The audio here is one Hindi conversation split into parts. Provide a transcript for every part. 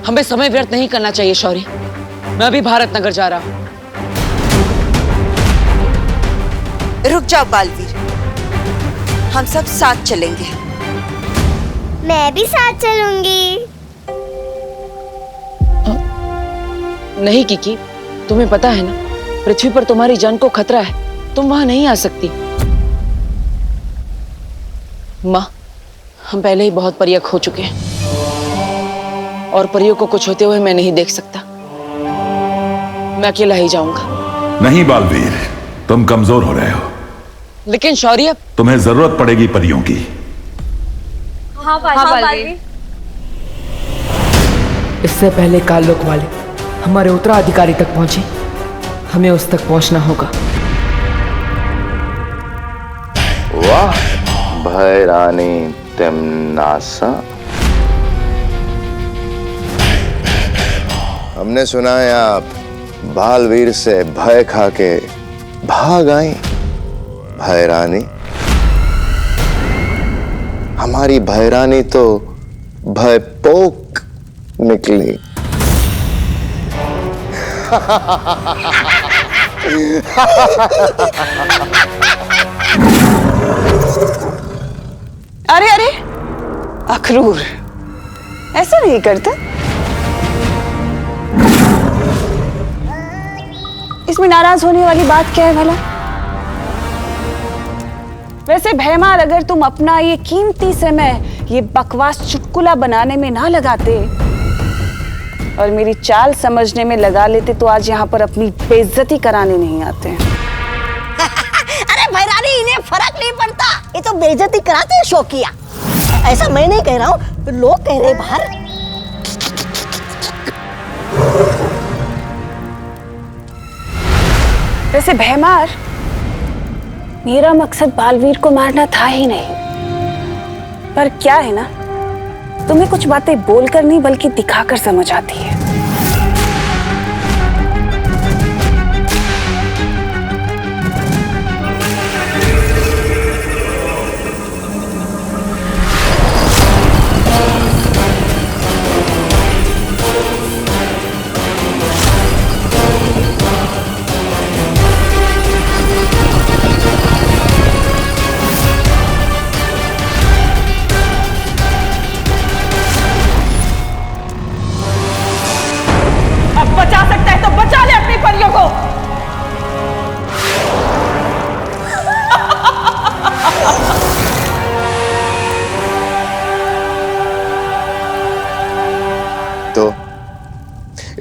हमें समय व्यर्थ नहीं करना चाहिए शौर्य। मैं अभी भारत नगर जा रहा हूँ। रुक जाओ बालवीर, हम सब साथ चलेंगे। मैं भी साथ चलूंगी। नहीं किकी, तुम्हें पता है ना, पृथ्वी पर तुम्हारी जान को खतरा है, तुम वहां नहीं आ सकती। माँ, हम पहले ही बहुत परियां खो चुके हैं और परियों को कुछ होते हुए मैं नहीं देख सकता। मैं अकेला ही जाऊंगा। नहीं बालवीर, तुम कमजोर हो रहे हो। लेकिन शौर्य, तुम्हें जरूरत पड़ेगी परियों की। हाँ बालवीर। इससे पहले काललोक वाले हमारे उत्तराधिकारी तक पहुंचे, हमें उस तक पहुंचना होगा। वाह भैरानी तिम्नासा, हमने सुना है आप बालवीर से भय खा के भाग आई। भैरानी, हमारी भैरानी तो भयपोक निकली। अरे अरे अखरूर, ऐसा नहीं करता। इसमें नाराज होने वाली बात क्या है भला? वैसे भैमार, अगर तुम अपना ये कीमती समय ये बकवास चुटकुला बनाने में ना लगाते और मेरी चाल समझने में लगा लेते तो आज यहाँ पर अपनी बेइज्जती कराने नहीं आते। अरे भैरानी, इन्हें फर्क नहीं पड़ता, ये तो बेइज्जती कराते हैं शौकिया। ऐसा मैं नहीं कह रहा हूँ, लोग कह रहे बाहर। वैसे भैमार, मेरा मकसद बालवीर को मारना था ही नहीं, पर क्या है ना, तुम्हें कुछ बातें बोलकर नहीं बल्कि दिखाकर समझ आती है। बचा सकता है तो बचा ले अपनी परियों को। तो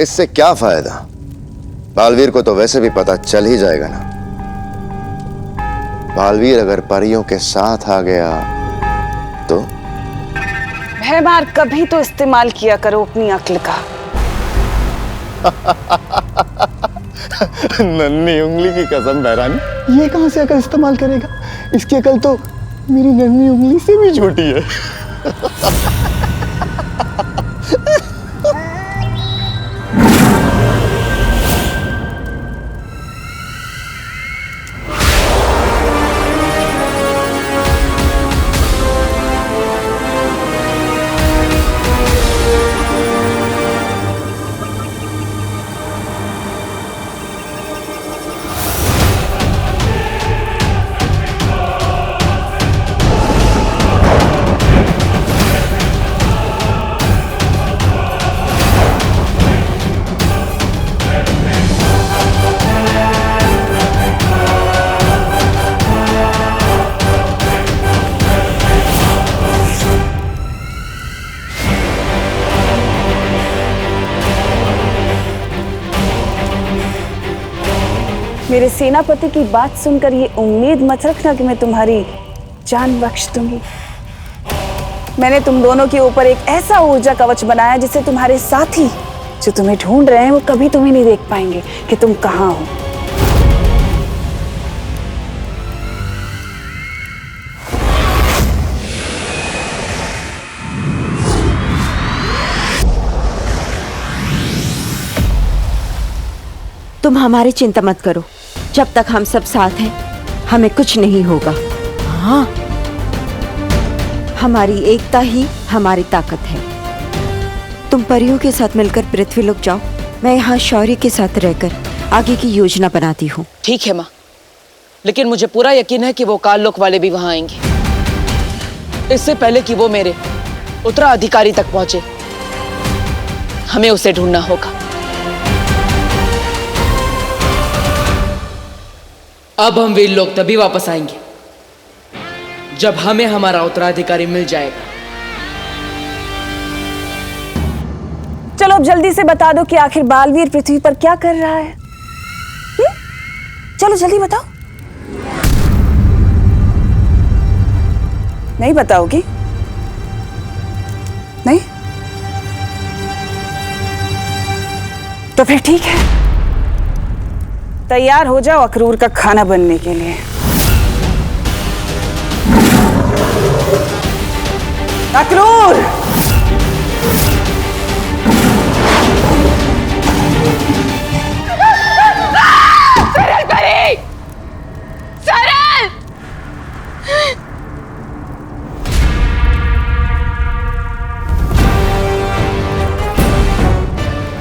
इससे क्या फायदा? बालवीर को तो वैसे भी पता चल ही जाएगा ना। बालवीर अगर परियों के साथ आ गया तो? भैमार, कभी तो इस्तेमाल किया करो अपनी अक्ल का। नन्ही उंगली की कसम भैरानी, ये कहां से अकल इस्तेमाल करेगा? इसकी अकल तो मेरी नन्ही उंगली से भी छोटी है। मेरे सेनापति की बात सुनकर ये उम्मीद मत रखना कि मैं तुम्हारी जान बख्श दूंगी। मैंने तुम दोनों के ऊपर एक ऐसा ऊर्जा कवच बनाया जिससे तुम्हारे साथी जो तुम्हें ढूंढ रहे हैं वो कभी तुम्हें नहीं देख पाएंगे कि तुम कहां हो। तुम हमारी चिंता मत करो, जब तक हम सब साथ हैं हमें कुछ नहीं होगा। हाँ, हमारी एकता ही हमारी ताकत है। तुम परियों के साथ मिलकर पृथ्वीलोक जाओ, मैं यहाँ शौर्य के साथ रहकर आगे की योजना बनाती हूँ। ठीक है माँ, लेकिन मुझे पूरा यकीन है कि वो काललोक वाले भी वहां आएंगे। इससे पहले कि वो मेरे उत्तराधिकारी तक पहुंचे, हमें उसे ढूंढना होगा। अब हम वीर लोग तभी वापस आएंगे जब हमें हमारा उत्तराधिकारी मिल जाएगा। चलो अब जल्दी से बता दो कि आखिर बालवीर पृथ्वी पर क्या कर रहा है। चलो जल्दी बताओ। नहीं बताओगी? नहीं तो फिर ठीक है, तैयार हो जाओ अक्रूर का खाना बनने के लिए। अक्रूर! सरल करी! सरल!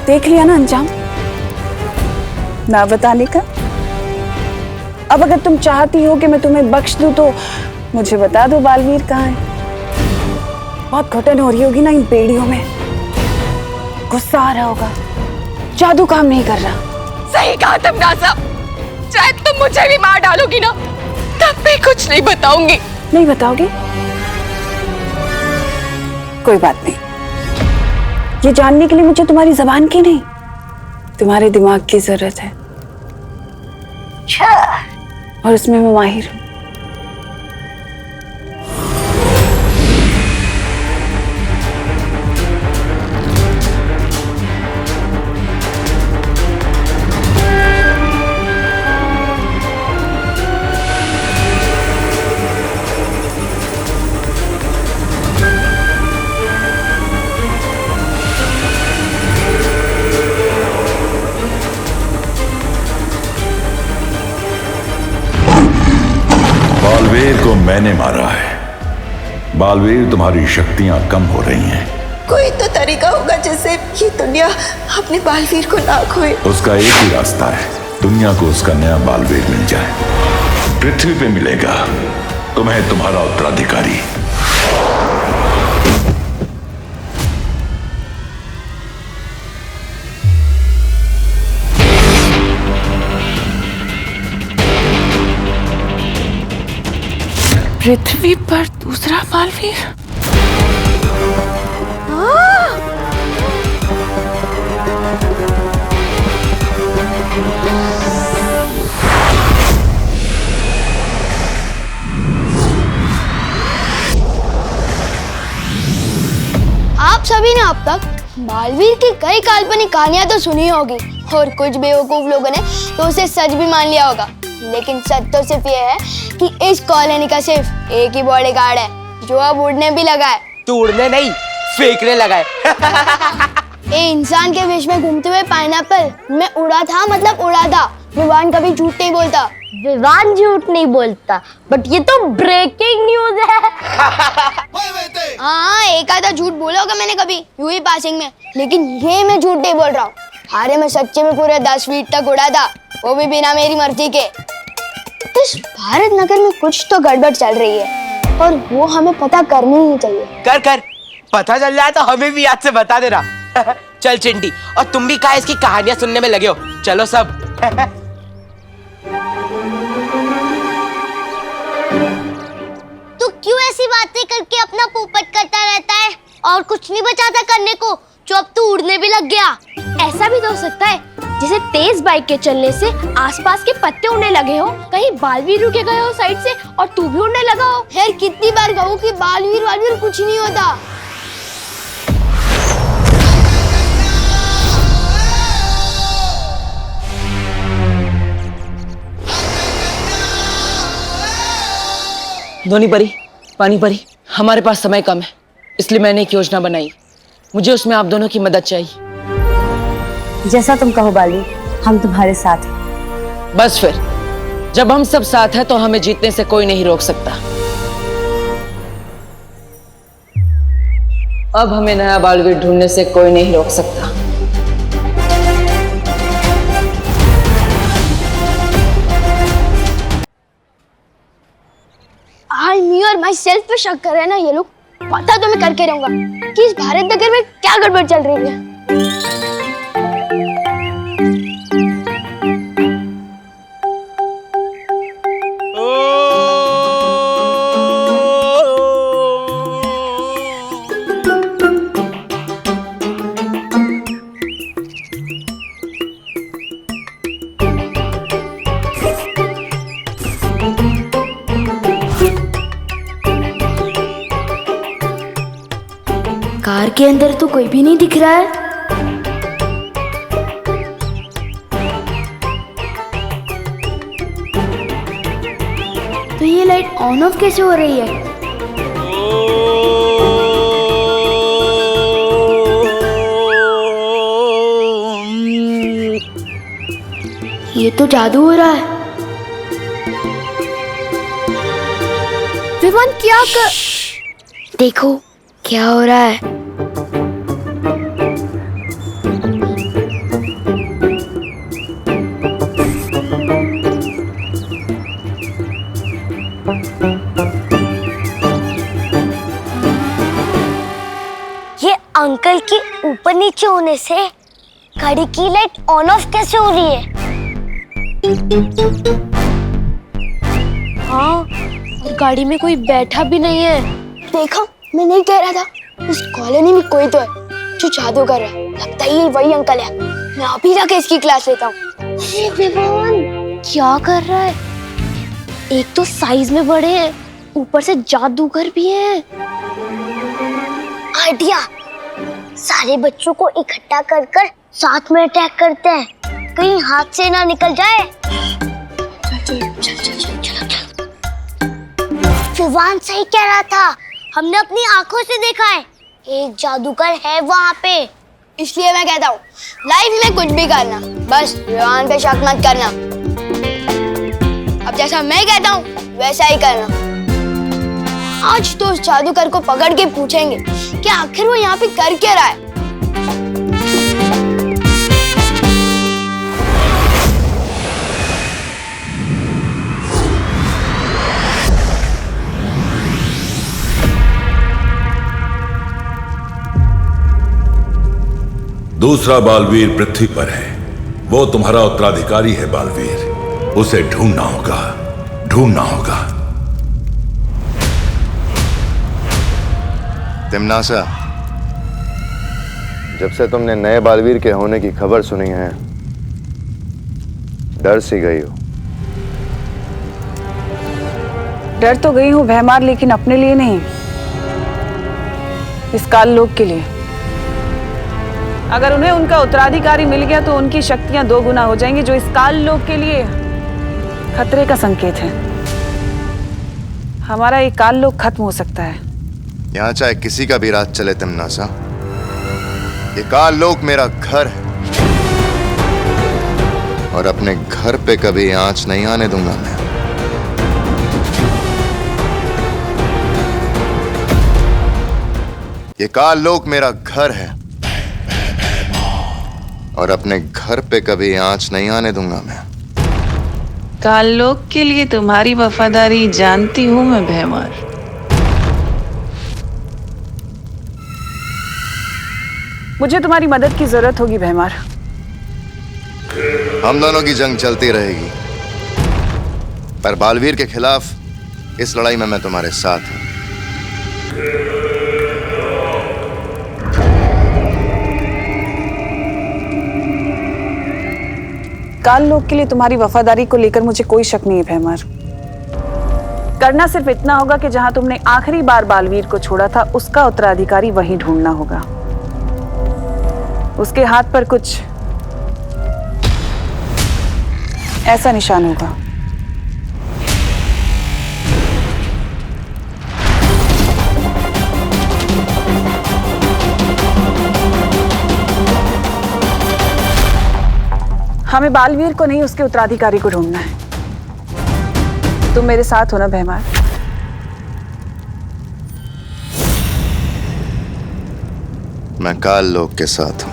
देख लिया ना अंजाम ना बताने का। अब अगर तुम चाहती हो कि मैं तुम्हें बख्श दूं तो मुझे बता दो बालवीर कहाँ है। बहुत घुटन हो रही होगी ना इन बेड़ियों में, गुस्सा आ रहा होगा, जादू काम नहीं कर रहा। सही कहा तुम नाज़ा, चाहे तुम मुझे भी मार डालोगी ना, तब भी कुछ नहीं बताऊंगी। नहीं बताओगे? कोई बात नहीं, ये जानने के लिए मुझे तुम्हारी जबान की नहीं, तुम्हारे दिमाग की जरूरत है, और उसमें मैं माहिर हूं। बालवीर को मैंने मारा है। बालवीर, तुम्हारी शक्तियां कम हो रही हैं। कोई तो तरीका होगा जिससे ये दुनिया अपने बालवीर को ना खोए। उसका एक ही रास्ता है, दुनिया को उसका नया बालवीर मिल जाए। पृथ्वी पे मिलेगा तुम्हें तुम्हारा उत्तराधिकारी। पृथ्वी पर दूसरा बालवीर? आप सभी ने अब तक बालवीर की कई काल्पनिक कहानियां तो सुनी होगी और कुछ बेवकूफ लोगों ने तो उसे सच भी मान लिया होगा, लेकिन सच तो सिर्फ ये है कि इस कॉलोनी का सिर्फ एक ही बॉडीगार्ड है जो अब उड़ने भी लगा है। तू उड़ने नहीं, फेंकने लगा है। ए इंसान के वेश में घूमते हुए पाइनएप्पल, मैं उड़ा था मतलब उड़ा था। विवान कभी झूठ नहीं बोलता। विवान झूठ नहीं बोलता, बट ये तो ब्रेकिंग न्यूज है। हाँ, एक आधा झूठ बोला होगा मैंने कभी यूं ही पासिंग में, लेकिन ये मैं झूठ नहीं बोल रहा हूँ। अरे मैं सच्चे में पूरे 10 फीट तक उड़ा था, वो भी बिना मेरी मर्जी के। इस भारत नगर में कुछ तो गड़बड़ चल रही है और वो हमें पता करनी ही चाहिए। कर पता चल जाए तो हमें भी याद से बता देना। चल चिंटी, और तुम भी कहा इसकी कहानियां सुनने में लगे हो, चलो सब। तू क्यों ऐसी बातें करके अपना पोपट करता रहता है और कुछ नहीं बचाता करने को, जो अब तू उड़ने भी लग गया। ऐसा भी तो हो सकता है जैसे तेज बाइक के चलने से आसपास के पत्ते उड़ने लगे हो, कहीं बालवीर रुके गए हो साइड से और तू भी उड़ने लगा हो। यार कितनी बार कहूँ कि बालवीर कुछ नहीं होता। धोनी परी, पानी परी, हमारे पास समय कम है, इसलिए मैंने एक योजना बनाई। मुझे उसमें आप दोनों की मदद चाहिए। जैसा तुम कहो बाली, हम तुम्हारे साथ हैं। बस फिर, जब हम सब साथ हैं तो हमें जीतने से कोई नहीं रोक सकता। अब हमें नया बालवीर ढूंढने से कोई नहीं रोक सकता। आज मी और माई सेल्फ पे शक कर रहे हैं ना ये लोग। पता तो मैं करके रहूंगा कि इस भारत नगर में क्या गड़बड़ चल रही है। कार के अंदर तो कोई भी नहीं दिख रहा है। तो ये लाइट ऑन ऑफ कैसे हो रही है? ये तो जादू हो रहा है। विवान क्या कर... देखो क्या हो रहा है। ये अंकल की ऊपर नीचे होने से गाड़ी की लाइट ऑन ऑफ कैसे हो रही है? हाँ, और गाड़ी में कोई बैठा भी नहीं है। देखा, मैं नहीं कह रहा था इस कॉलोनी में कोई तो है जो जादू कर रहा है। लगता है ये वही अंकल है। मैं अभी जाके इसकी क्लास लेता हूँ। अरे विवान, क्या कर रहा है? एक तो साइज में बड़े हैं, ऊपर से जादूगर भी हैं। आइडिया, सारे बच्चों को इकट्ठा कर कर साथ में अटैक करते हैं, कहीं हाथ से ना निकल जाए। विवान सही कह रहा था, हमने अपनी आंखों से देखा है, एक जादूगर है वहाँ पे। इसलिए मैं कहता हूँ लाइफ में कुछ भी करना, बस विवान पे शक मत करना। अब जैसा मैं कहता हूँ वैसा ही करना। आज तो उस जादूगर को पकड़ के पूछेंगे कि आखिर वो यहाँ पे कर क्या रहा है। दूसरा बालवीर पृथ्वी पर है, वो तुम्हारा उत्तराधिकारी है बालवीर। उसे ढूंढना होगा, ढूंढना होगा। तिम्नासा, जब से तुमने नए बालवीर के होने की खबर सुनी है, डर सी गई हो। डर तो गई हूँ भैमार, लेकिन अपने लिए नहीं, इस काल लोक के लिए। अगर उन्हें उनका उत्तराधिकारी मिल गया तो उनकी शक्तियां 2 गुना हो जाएंगी, जो इस काल लोक के लिए खतरे का संकेत है। हमारा ये काल लोक खत्म हो सकता है। यहाँ चाहे किसी का भी राज चले तिम्नासा, ये काल लोक मेरा घर है और अपने घर पे कभी आंच नहीं आने दूंगा मैं। ये काल लोक मेरा घर है और अपने घर पे कभी आंच नहीं आने दूंगा मैं। काल लोक के लिए तुम्हारी वफादारी जानती हूं मैं भैमार। मुझे तुम्हारी मदद की जरूरत होगी भैमार। हम दोनों की जंग चलती रहेगी, पर बालवीर के खिलाफ इस लड़ाई में मैं तुम्हारे साथ हूं। काल लोक के लिए तुम्हारी वफादारी को लेकर मुझे कोई शक नहीं है भैमार। करना सिर्फ इतना होगा कि जहां तुमने आखिरी बार बालवीर को छोड़ा था, उसका उत्तराधिकारी वहीं ढूंढना होगा। उसके हाथ पर कुछ ऐसा निशान होगा। हमें बालवीर को नहीं, उसके उत्तराधिकारी को ढूंढना है। तुम मेरे साथ हो ना भैमार? मैं काल लोक के साथ हूं।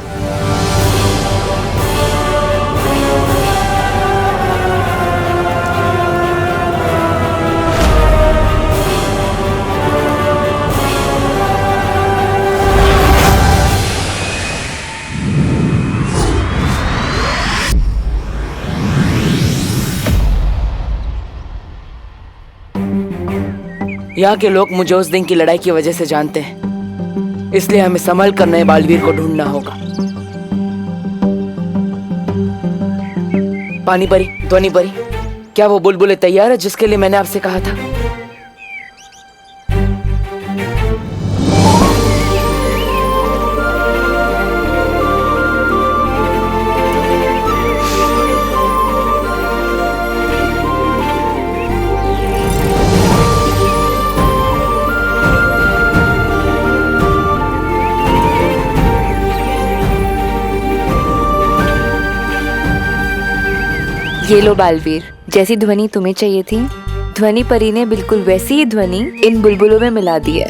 यहाँ के लोग मुझे उस दिन की लड़ाई की वजह से जानते हैं, इसलिए हमें संभल कर नए बालवीर को ढूंढना होगा। पानी परी, ध्वनि परी, क्या वो बुलबुलें तैयार है जिसके लिए मैंने आपसे कहा था? ये लो बालवीर, जैसी ध्वनि तुम्हें चाहिए थी, ध्वनि परी ने बिल्कुल वैसी ही ध्वनि इन बुलबुलों में मिला दी है।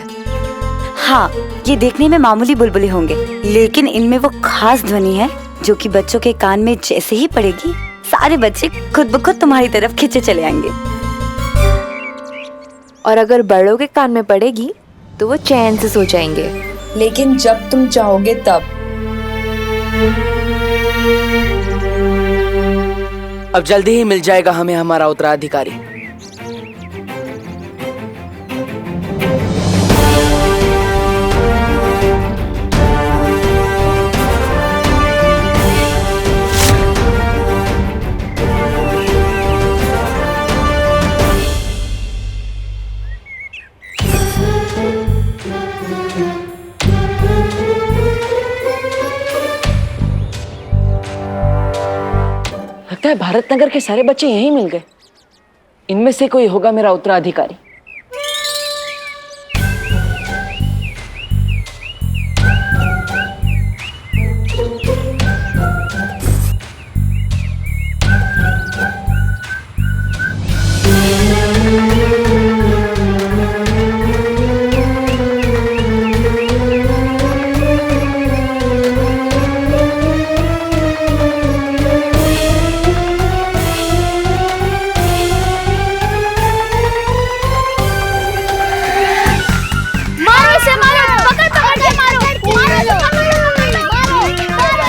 हाँ, ये देखने में मामूली बुलबुले होंगे, लेकिन इनमें वो खास ध्वनि है जो कि बच्चों के कान में जैसे ही पड़ेगी, सारे बच्चे खुद ब खुद तुम्हारी तरफ खींचे चले आएंगे। और अगर बड़ों के कान में पड़ेगी तो वो चैन से सो जाएंगे। लेकिन जब तुम चाहोगे तब। अब जल्दी ही मिल जाएगा हमें हमारा उत्तराधिकारी। लगता है भारत नगर के सारे बच्चे यहीं मिल गए। इनमें से कोई होगा मेरा उत्तराधिकारी।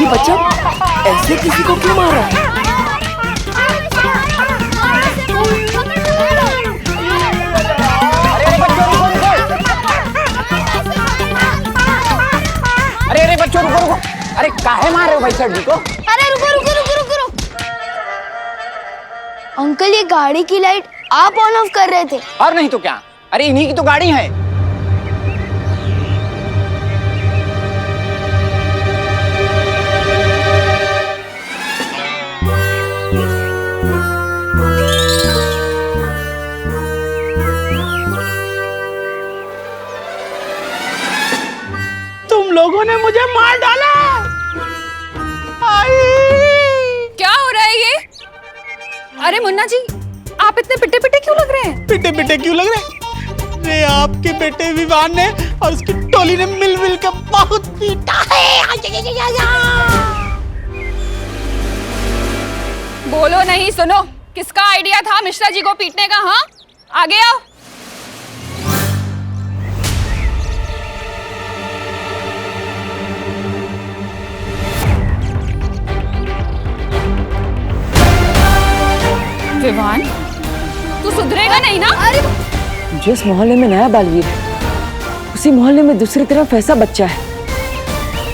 बच्चा ऐसे किसी को क्यों मार रहा है? अरे बच्चों रुको। अरे काहे मार रहे हो भाई सर जी को? अरे रुको। अंकल, ये गाड़ी की लाइट आप ऑन ऑफ कर रहे थे। और नहीं तो क्या? अरे इन्हीं की तो गाड़ी है। लोगों ने मुझे मार डाला। क्या हो रहा है ये? अरे मुन्ना जी, आप इतने पिटे क्यों लग रहे हैं? पिटे क्यों लग रहे हैं? अरे आपके बेटे विवान ने और उसकी टोली ने मिल कर बहुत पीटा है। बोलो नहीं, सुनो। किसका आइडिया था मिश्रा जी को पीटने का? हाँ, आगे आओ। विवान, तू सुधरेगा नहीं ना? अरे जिस मोहल्ले में नया बालवीर है, उसी मोहल्ले में दूसरी तरफ ऐसा बच्चा है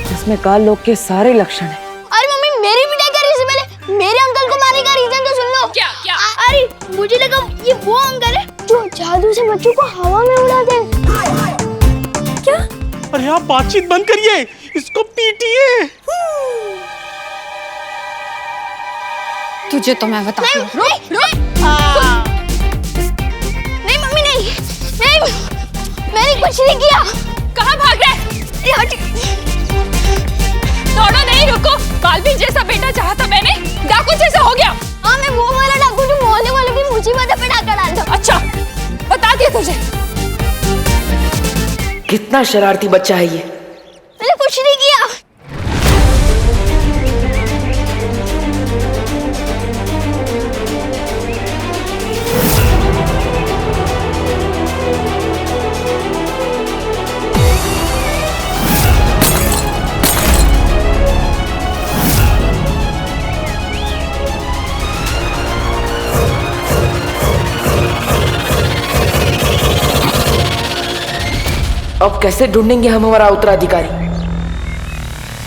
जिसमें काल लोक के सारे लक्षण हैं। अरे मम्मी, मेरी पिटाई करने से पहले मेरे अंकल को मारने का रीजन तो सुन लो। क्या? अरे मुझे लगा ये वो अंकल है जो जादू से बच्चों को हवा में उड़ाते हैं। क्या? अरे आप बातचीत बंद करिए, इसको पीटिए। तुझे तो मैं बताती हूँ। नहीं मम्मी, नहीं, मैंने कुछ नहीं किया। कहाँ भाग रहे? दौड़ो नहीं, रुको। बालवीर जैसा बेटा चाहा था मैंने, डाकू जैसा हो गया। हाँ, मैं वो वाला डाकू जो मोहल्ले वालों की मुसीबत पे डाका डालता। अच्छा, बता दिया तुझे। कितना शरारती बच्चा है ये। मैंने कुछ नहीं किया। अब कैसे ढूंढेंगे हम हमारा उत्तराधिकारी?